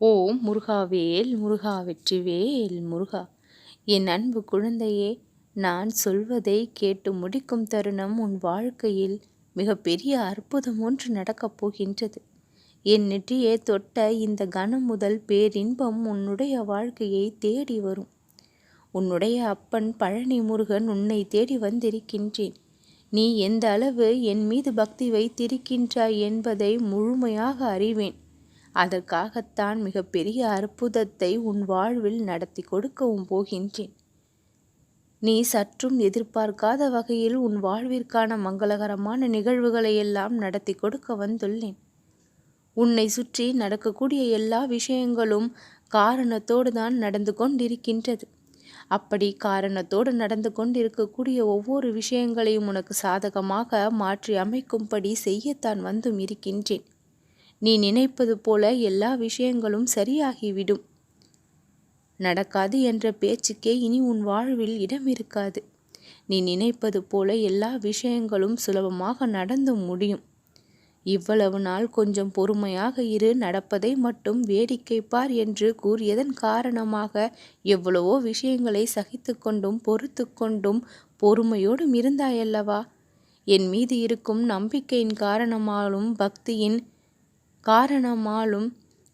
ஓம் முருகாவேல் முருகா வெற்றிவேல் முருகா. என் அன்பு குழந்தையே, நான் சொல்வதை கேட்டு முடிக்கும் தருணம் உன் வாழ்க்கையில் மிகப்பெரிய அற்புதம் ஒன்று நடக்கப் போகின்றது. என் நெற்றியை தொட்ட இந்த கணம் முதல் பேரின்பம் உன்னுடைய வாழ்க்கையை தேடி வரும். உன்னுடைய அப்பன் பழனி முருகன் உன்னை தேடி வந்திருக்கின்றேன். நீ எந்த அளவு என் மீது பக்தி வைத்திருக்கின்றாய் என்பதை முழுமையாக அறிவேன். அதற்காகத்தான் மிகப்பெரிய அற்புதத்தை உன் வாழ்வில் நடத்தி கொடுக்கவும் போகின்றேன். நீ சற்றும் எதிர்பார்க்காத வகையில் உன் வாழ்விற்கான மங்களகரமான நிகழ்வுகளை எல்லாம் நடத்தி கொடுக்க வந்துள்ளேன். உன்னை சுற்றி நடக்கக்கூடிய எல்லா விஷயங்களும் காரணத்தோடு தான் நடந்து கொண்டிருக்கின்றது. அப்படி காரணத்தோடு நடந்து கொண்டிருக்கக்கூடிய ஒவ்வொரு விஷயங்களையும் உனக்கு சாதகமாக மாற்றி அமைக்கும்படி செய்யத்தான் வந்தும் இருக்கின்றேன். நீ நினைப்பது போல எல்லா விஷயங்களும் சரியாகிவிடும். நடக்காது என்ற பேச்சுக்கே இனி உன் வாழ்வில் இடம் இருக்காது. நீ நினைப்பது போல எல்லா விஷயங்களும் சுலபமாக நடந்து முடியும். இவ்வளவு நாள் கொஞ்சம் பொறுமையாக இரு, நடப்பதை மட்டும் வேடிக்கை பார் என்று கூறியதன் காரணமாக எவ்வளவோ விஷயங்களை சகித்து கொண்டும் பொறுத்து கொண்டும் பொறுமையோடும் இருந்தாயல்லவா? என் மீது இருக்கும் நம்பிக்கையின் காரணமாலும் பக்தியின் காரணமாலும்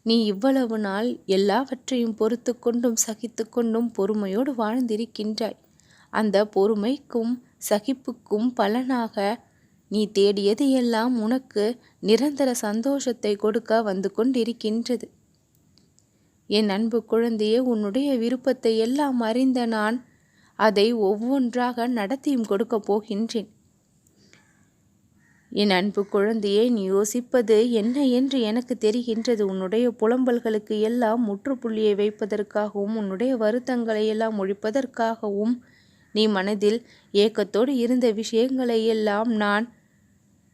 நீ இவ்வளவு நாள் எல்லாவற்றையும் பொறுத்து கொண்டும் சகித்து கொண்டும் பொறுமையோடு வாழ்ந்திருக்கின்றாய். அந்த பொறுமைக்கும் சகிப்புக்கும் பலனாக நீ தேடியது எல்லாம் உனக்கு நிரந்தர சந்தோஷத்தை கொடுக்க வந்து கொண்டிருக்கின்றது. என் அன்பு குழந்தையே, உன்னுடைய விருப்பத்தை எல்லாம் அறிந்த நான் அதை ஒவ்வொன்றாக நடத்தியும் கொடுக்க போகின்றேன். என் அன்பு குழந்தையே, நீ யோசிப்பது என்ன என்று எனக்கு தெரிகின்றது. உன்னுடைய புலம்பல்களுக்கு எல்லாம் முற்றுப்புள்ளியை வைப்பதற்காகவும் உன்னுடைய வருத்தங்களை எல்லாம் ஒழிப்பதற்காகவும் நீ மனதில் ஏக்கத்தோடு இருந்த விஷயங்களை எல்லாம் நான்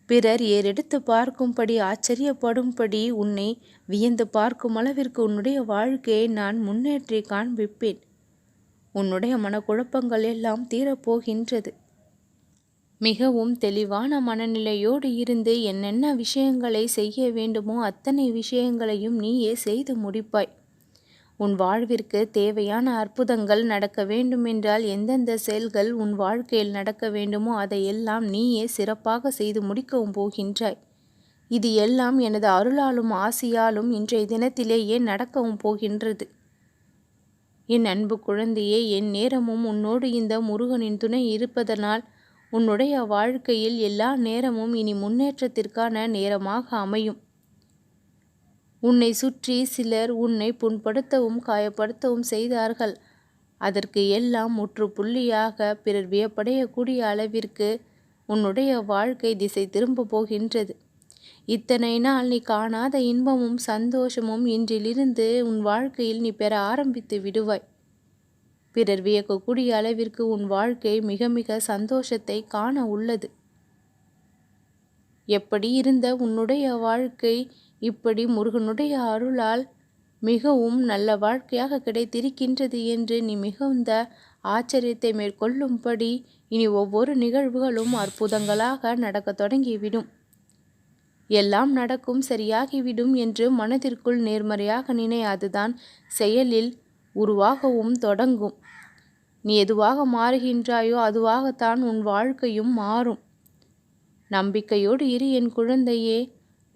பிறர் ஏறெடுத்து பார்க்கும்படி ஆச்சரியப்படும்படி உன்னை வியந்து பார்க்கும் அளவிற்கு உன்னுடைய வாழ்க்கையை நான் முன்னேற்றி காண்பிப்பேன். உன்னுடைய மனக்குழப்பங்கள் எல்லாம் தீரப்போகின்றது. மிகவும் தெளிவான மனநிலையோடு இருந்து என்னென்ன விஷயங்களை செய்ய வேண்டுமோ அத்தனை விஷயங்களையும் நீயே செய்து முடிப்பாய். உன் வாழ்விற்கு தேவையான அற்புதங்கள் நடக்க வேண்டுமென்றால் எந்தெந்த செயல்கள் உன் வாழ்க்கையில் நடக்க வேண்டுமோ அதையெல்லாம் நீயே சிறப்பாக செய்து முடிக்கவும் போகின்றாய். இது எல்லாம் எனது அருளாலும் ஆசியாலும் இன்றைய தினத்திலேயே நடக்கவும் போகின்றது. என் அன்பு குழந்தையே, என் நேரமும் உன்னோடு இந்த முருகனின் துணை இருப்பதனால் உன்னுடைய வாழ்க்கையில் எல்லா நேரமும் இனி முன்னேற்றத்திற்கான நேரமாக அமையும். உன்னை சுற்றி சிலர் உன்னை புண்படுத்தவும் காயப்படுத்தவும் செய்தார்கள். அதற்கு எல்லாம் முற்றுப்புள்ளியாக பிறர் வியப்படையக்கூடிய அளவிற்கு உன்னுடைய வாழ்க்கை திசை திரும்ப போகின்றது. இத்தனை நாள் நீ காணாத இன்பமும் சந்தோஷமும் இன்றிலிருந்து உன் வாழ்க்கையில் நீ பெற ஆரம்பித்து விடுவாய். பிறர் வியக்கக்கூடிய அளவிற்கு உன் வாழ்க்கை மிக மிக சந்தோஷத்தை காண உள்ளது. எப்படி இருந்த உன்னுடைய வாழ்க்கை இப்படி முருகனுடைய அருளால் மிகவும் நல்ல வாழ்க்கையாக கிடைத்திருக்கின்றது என்று நீ மிகுந்த ஆச்சரியத்தை மேற்கொள்ளும்படி இனி ஒவ்வொரு நிகழ்வுகளும் அற்புதங்களாக நடக்க தொடங்கிவிடும். எல்லாம் நடக்கும், சரியாகிவிடும் என்று மனதிற்குள் நேர்மறையாக நினை. அதுதான் செயலில் உருவாகவும் தொடங்கும். நீ எதுவாக மாறுகின்றாயோ அதுவாகத்தான் உன் வாழ்க்கையும் மாறும். நம்பிக்கையோடு இரு என் குழந்தையே,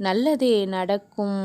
நல்லதே நடக்கும்.